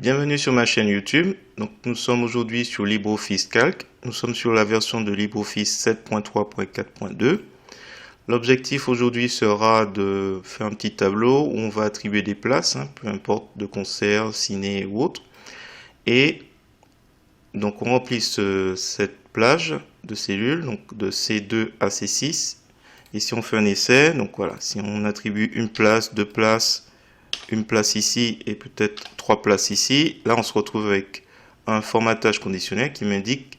Bienvenue sur ma chaîne YouTube. Donc, nous sommes aujourd'hui sur LibreOffice Calc. Nous sommes sur la version de LibreOffice 7.3.4.2. L'objectif aujourd'hui sera de faire un petit tableau où on va attribuer des places, peu importe, de concert, ciné ou autre. Et donc on remplit cette plage de cellules, donc de C2 à C6. Et si on fait un essai, donc voilà, si on attribue une place, deux places, une place ici et peut-être trois places ici, là on se retrouve avec un formatage conditionnel qui m'indique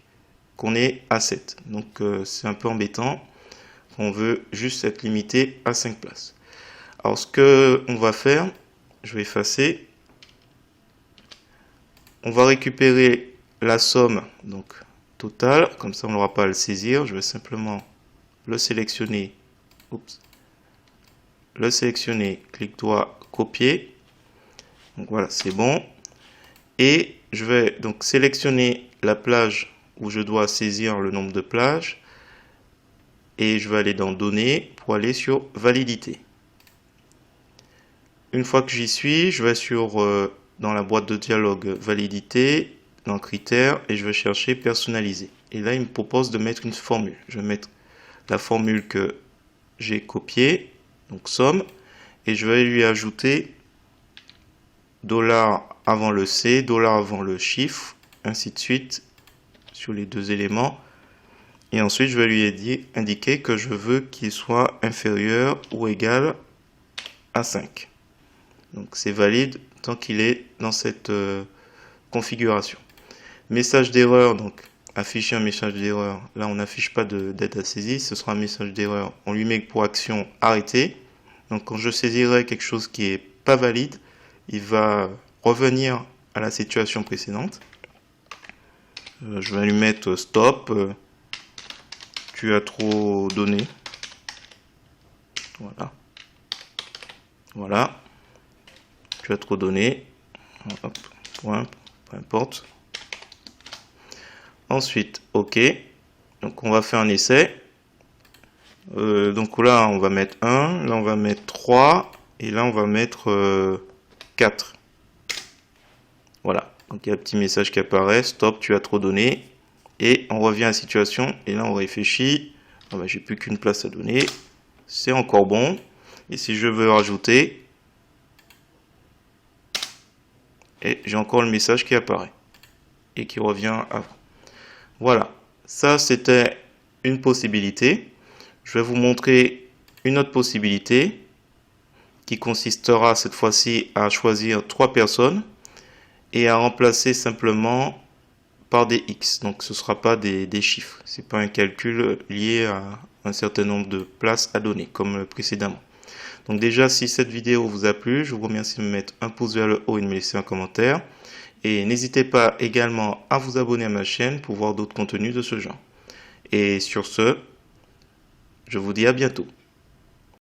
qu'on est à 7. Donc c'est un peu embêtant. On veut juste être limité à 5 places. Alors ce que on va faire, je vais effacer. On va récupérer la somme donc totale, comme ça on n'aura pas à le saisir. Je vais simplement le sélectionner. Le sélectionner, clic droit, copier. Donc voilà, c'est bon. Et je vais donc sélectionner la plage où je dois saisir le nombre de plages. Et je vais aller dans Données pour aller sur Validité. Une fois que j'y suis, je vais dans la boîte de dialogue Validité, dans Critères, et je vais chercher Personnaliser. Et là, il me propose de mettre une formule. Je vais mettre la formule que j'ai copiée, donc somme, et je vais lui ajouter $ avant le C, $ avant le chiffre, ainsi de suite, sur les deux éléments. Et ensuite, je vais lui indiquer que je veux qu'il soit inférieur ou égal à 5. Donc, c'est valide tant qu'il est dans cette configuration. Message d'erreur, donc afficher un message d'erreur. Là, on n'affiche pas d'aide à saisie, ce sera un message d'erreur. On lui met pour action arrêter. Donc, quand je saisirai quelque chose qui est pas valide, il va revenir à la situation précédente. Je vais lui mettre stop. Tu as trop donné. Voilà. Voilà. Tu as trop donné. Hop, point, peu importe. Ensuite, OK. Donc, on va faire un essai. Donc là, on va mettre 1. Là, on va mettre 3. Et là, on va mettre 4. Voilà. Donc, il y a un petit message qui apparaît. Stop, tu as trop donné. Et on revient à la situation. Et là, on réfléchit. Ah ben, j'ai plus qu'une place à donner. C'est encore bon. Et si je veux rajouter, et j'ai encore le message qui apparaît. Et qui revient avant. Voilà. Ça, c'était une possibilité. Je vais vous montrer une autre possibilité qui consistera cette fois-ci à choisir 3 personnes et à remplacer simplement par des X. Donc ce ne sera pas des chiffres. Ce n'est pas un calcul lié à un certain nombre de places à donner comme précédemment. Donc déjà, si cette vidéo vous a plu, je vous remercie de me mettre un pouce vers le haut et de me laisser un commentaire. Et n'hésitez pas également à vous abonner à ma chaîne pour voir d'autres contenus de ce genre. Et sur ce, je vous dis à bientôt.